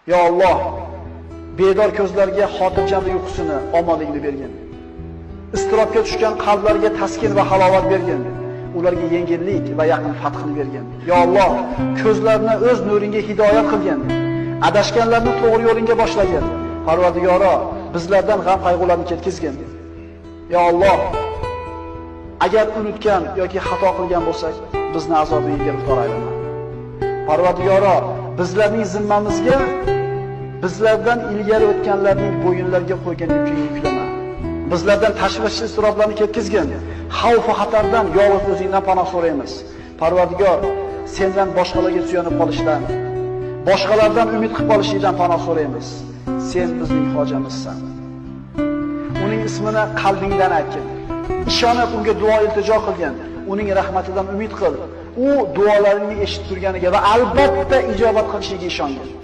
Ya Alloh, bedor ko'zlarga xotirjamlik uyqusini, omonlikni bergin. Istirobga tushgan qalblarga taskin va halovat bergin. Ularga yengillik va yaqin fathini bergin. Ya Alloh, ko'zlarni o'z nuringga hidoyat qilgin. Adashganlarni to'g'ri yo'lga boshlagin. Parvardigoro, bizlardan g'am qayg'ularni ketkizgin. Ya Alloh, agar unutgan yoki xato qilgan bo'lsak, bizni azobiga giriftor aylama. Parvardigoro, bizlarning zimmamizga bizlardan ilgari o'tganlarning bo'yinlariga qo'ygan yukni yuklama. Bizlardan tashvish iztiroblarni ketkizgin. Xavf va xatardan yolg'iz o'zingdan panoh so'raymiz. Parvardigor, sendan boshqalarga suyanib qolishdan, boshqalardan umid qilib qolishingdan panoh so'raymiz. Sen bizning hojamizsan. Uning ismini qalbingdan aytgin. Ishonib unga duo iltijo qilgin. Uning rahmatidan umid qil. U duolaringni eshitib turganiga va albatta ijobat qilishiga ishongin.